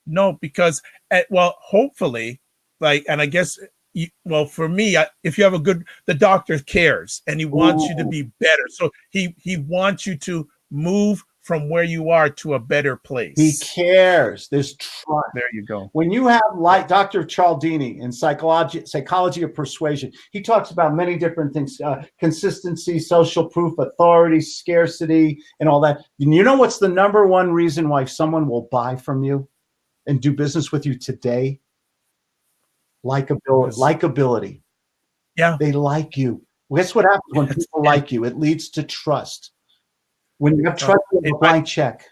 No, because, hopefully, and I guess, for me, if you have the doctor cares and he wants you to be better. So he wants you to move from where you are to a better place. He cares. There's trust. There you go. When you have like Dr. Cialdini in psychology of persuasion, he talks about many different things, consistency, social proof, authority, scarcity, and all that. And you know what's the number one reason why someone will buy from you and do business with you today? Likability. Yeah. They like you. Guess what happens when people like you? It leads to trust. When you have trust, a blank check.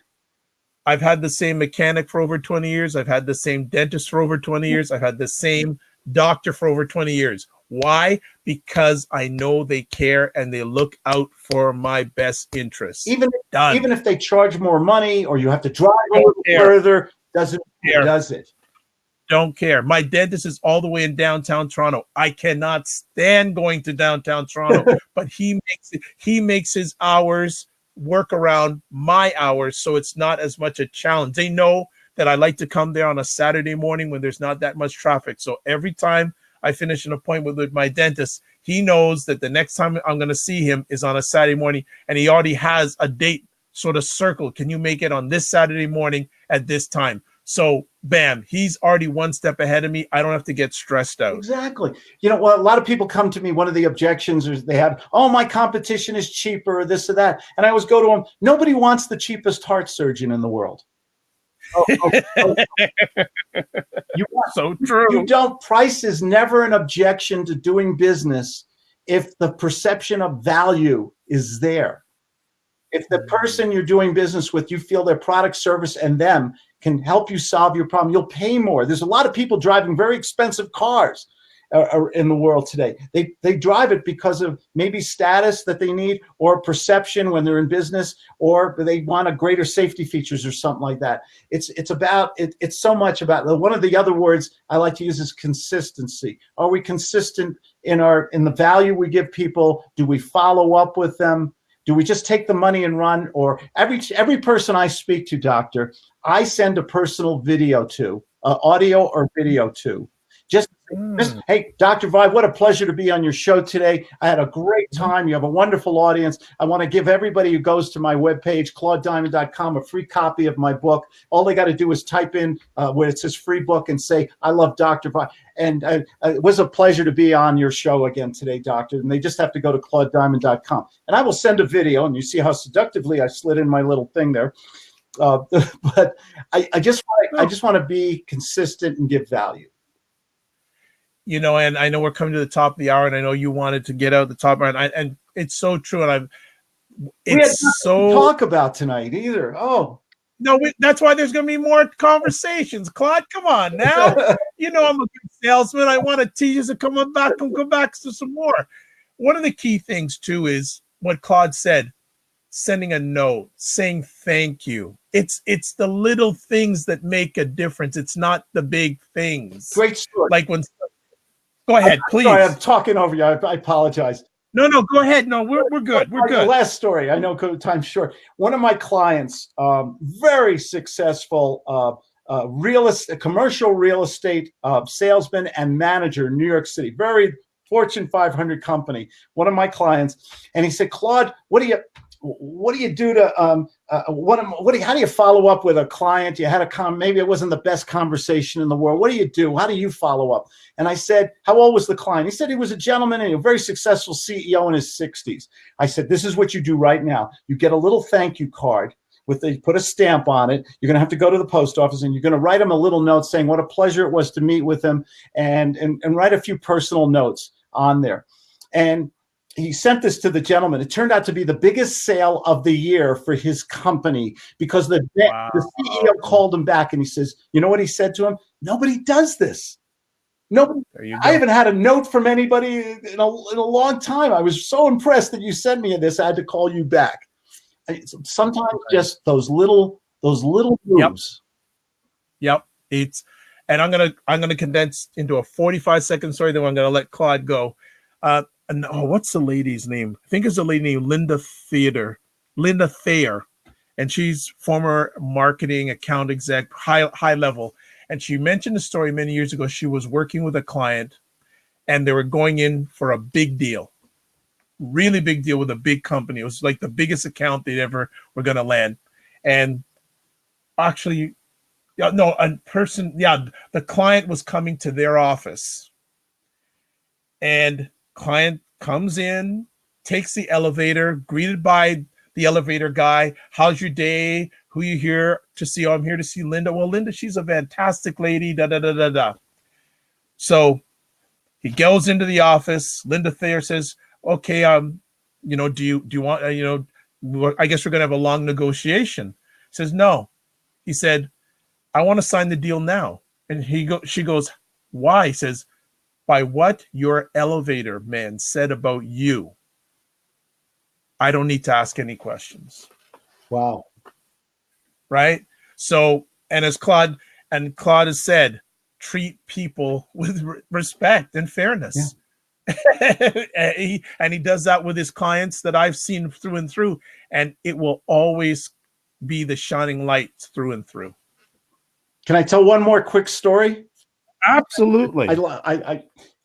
I've had the same mechanic for over 20 years. I've had the same dentist for over 20 years. I've had the same doctor for over 20 years. Why? Because I know they care and they look out for my best interests. Even if they charge more money or you have to drive a little further, does it? Don't care. My dentist is all the way in downtown Toronto. I cannot stand going to downtown Toronto, but he makes his hours work around my hours, so it's not as much a challenge. They know that I like to come there on a Saturday morning when there's not that much traffic. So every time I finish an appointment with my dentist, he knows that the next time I'm going to see him is on a Saturday morning, and he already has a date sort of circled. Can you make it on this Saturday morning at this time? So bam, he's already one step ahead of me. I don't have to get stressed out. Exactly. You know, well, a lot of people come to me. One of the objections is they have, oh, my competition is cheaper or this or that. And I always go to them, nobody wants the cheapest heart surgeon in the world. So true. You don't. Price is never an objection to doing business if the perception of value is there. If the person you're doing business with, you feel their product, service, and them can help you solve your problem, you'll pay more. There's a lot of people driving very expensive cars in the world today. They drive it because of maybe status that they need, or perception when they're in business, or they want a greater safety features or something like that. It's so much about, one of the other words I like to use is consistency. Are we consistent in the value we give people? Do we follow up with them? Do we just take the money and run? Or every person I speak to, doctor, I send a personal video to, audio or video to. Just, hey, Dr. Vibe, what a pleasure to be on your show today. I had a great time. You have a wonderful audience. I want to give everybody who goes to my webpage, ClaudeDiamond.com, a free copy of my book. All they got to do is type in where it says free book and say, I love Dr. Vibe. And it was a pleasure to be on your show again today, doctor. And they just have to go to ClaudeDiamond.com. And I will send a video, and you see how seductively I slid in my little thing there. But I just want to be consistent and give value. You know, and I know we're coming to the top of the hour, and I know you wanted to get out the top, and it's so true. And we had nothing to talk about tonight either. Oh, No, that's why there's going to be more conversations. Claude, come on now. You know I'm a good salesman. I want to teach you to come back to some more. One of the key things, too, is what Claude said, sending a note, saying thank you. It's the little things that make a difference. It's not the big things. Great story. Like when... Go ahead, please. Sorry, I'm talking over you. I apologize. No, go ahead. No, we're good. We're good. Last story. I know time's short. One of my clients, very successful commercial real estate salesman and manager in New York City, very Fortune 500 company. One of my clients, and he said, Claude, what do you do to how do you follow up with a client? You had maybe it wasn't the best conversation in the world. What do you do? How do you follow up? And I said, how old was the client? He said he was a gentleman and a very successful CEO in his 60s. I said, this is what you do right now. You get a little thank you card put a stamp on it. You're going to have to go to the post office and you're going to write him a little note saying what a pleasure it was to meet with him, and write a few personal notes on there. And he sent this to the gentleman. It turned out to be the biggest sale of the year for his company because the CEO called him back and he says, you know what he said to him? Nobody does this. Nobody. I haven't had a note from anybody in a long time. I was so impressed that you sent me this. I had to call you back. Sometimes just those little moves. Yep. And I'm gonna condense into a 45-second story. Then I'm gonna let Claude go. What's the lady's name? I think it's a lady named Linda Thayer, and she's former marketing account exec, high level. And she mentioned a story many years ago. She was working with a client, and they were going in for a big deal, really big deal with a big company. It was like the biggest account they ever were going to land. And actually, the client was coming to their office, and client comes in, takes the elevator, greeted by the elevator guy. How's your day? Who you here to see? Oh, I'm here to see Linda. Well, Linda, she's a fantastic lady. So he goes into the office. Linda Thayer says, okay, do you want, I guess we're going to have a long negotiation. He says, no. He said, I want to sign the deal now. And she goes, why? He says, by what your elevator man said about you, I don't need to ask any questions. Wow. Right? So, and as Claude has said, treat people with respect and fairness. Yeah. and he does that with his clients that I've seen through and through, and it will always be the shining light through and through. Can I tell one more quick story? Absolutely.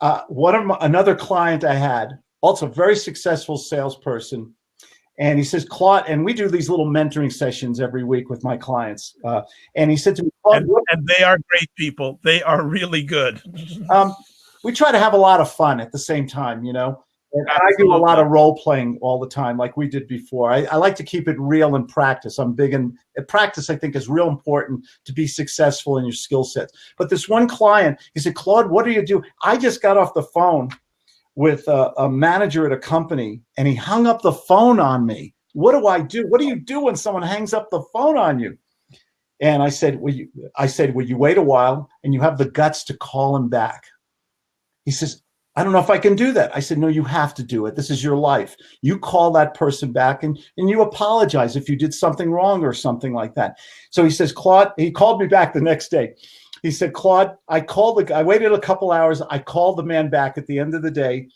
Another client I had, also very successful salesperson, and he says, Claude, and we do these little mentoring sessions every week with my clients. And he said to me, Claude, and they are great people. They are really good. We try to have a lot of fun at the same time, And I do a lot of role playing all the time, like we did before. I like to keep it real in practice. I'm big in practice. I think is real important to be successful in your skill sets. But this one client, he said, Claude, what do you do? I just got off the phone with a manager at a company, and he hung up the phone on me. What do I do? What do you do when someone hangs up the phone on you? And I said, will you wait a while and you have the guts to call him back? He says, I don't know if I can do that. I said, no, you have to do it. This is your life. You call that person back and you apologize if you did something wrong or something like that. So he says, Claude, he called me back the next day. He said, Claude, I waited a couple hours. I called the man back at the end of the day.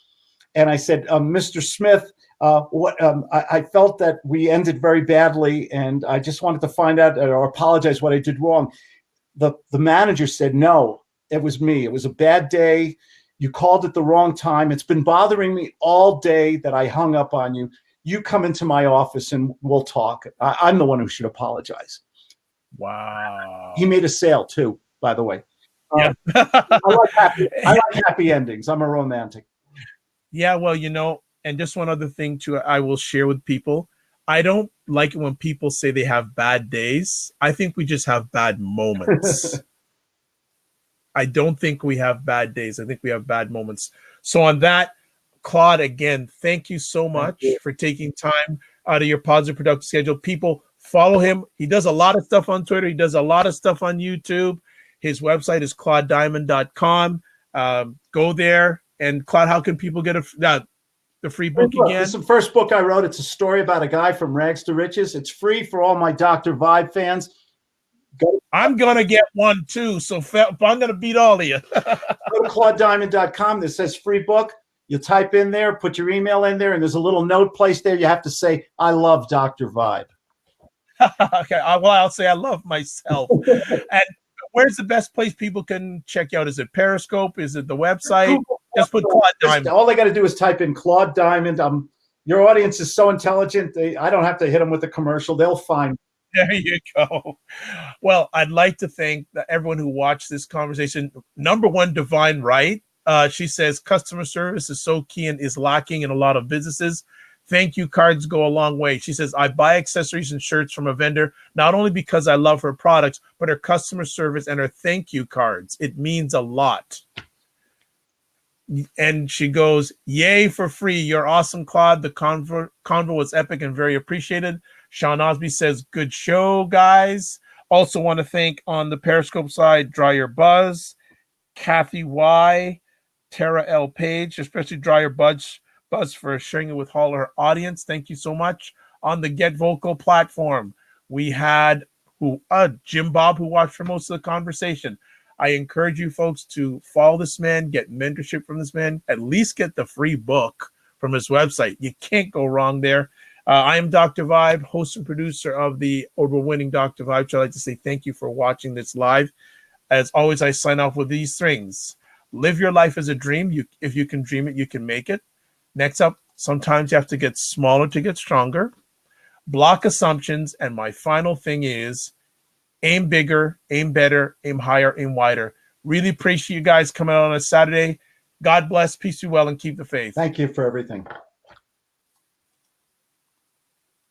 And I said, Mr. Smith, I felt that we ended very badly. And I just wanted to find out or apologize what I did wrong. The manager said, no, it was me. It was a bad day. You called at the wrong time. It's been bothering me all day that I hung up on you. You come into my office and we'll talk. I'm the one who should apologize. Wow. He made a sale too, by the way. Yeah. I like happy endings. I'm a romantic. Yeah, well, and just one other thing too, I will share with people. I don't like it when people say they have bad days. I think we just have bad moments. I don't think we have bad days. I think we have bad moments. So on that, Claude, again, thank you so much for taking time out of your positive productive schedule. People, Follow him. He does a lot of stuff on Twitter. He does a lot of stuff on YouTube. His website is claudediamond.com. Go there. And Claude, how can people get the free book again? This is the first book I wrote. It's a story about a guy from rags to riches. It's free for all my Dr. Vibe fans. I'm going to get one too. So I'm going to beat all of you. Go to claudediamond.com. That says free book. You type in there, put your email in there, and there's a little note placed there. You have to say, I love Dr. Vibe. Okay. Well, I'll say I love myself. And where's the best place people can check you out? Is it Periscope? Is it the website? Google. Just put Claude Diamond. All they got to do is type in Claude Diamond. Your audience is so intelligent. I don't have to hit them with a commercial. They'll find. There you go. Well, I'd like to thank everyone who watched this conversation. Number one, Divine Right. She says customer service is so key and is lacking in a lot of businesses. Thank you cards go a long way. She says, I buy accessories and shirts from a vendor, not only because I love her products, but her customer service and her thank you cards. It means a lot. And she goes, yay for free. You're awesome, Claude. The convo was epic and very appreciated. Sean Osby says, good show, guys. Also want to thank on the Periscope side, Dryer Buzz, Kathy Y, Tara L. Page, especially Dryer Buzz for sharing it with all her audience. Thank you so much. On the Get Vocal platform, we had Jim Bob, who watched for most of the conversation. I encourage you folks to follow this man, get mentorship from this man, at least get the free book from his website. You can't go wrong there. I am Dr. Vibe, host and producer of the award-winning Dr. Vibe. So I'd like to say thank you for watching this live. As always, I sign off with these things. Live your life as a dream. If you can dream it, you can make it. Next up, sometimes you have to get smaller to get stronger. Block assumptions. And my final thing is aim bigger, aim better, aim higher, aim wider. Really appreciate you guys coming out on a Saturday. God bless, peace be well, and keep the faith. Thank you for everything.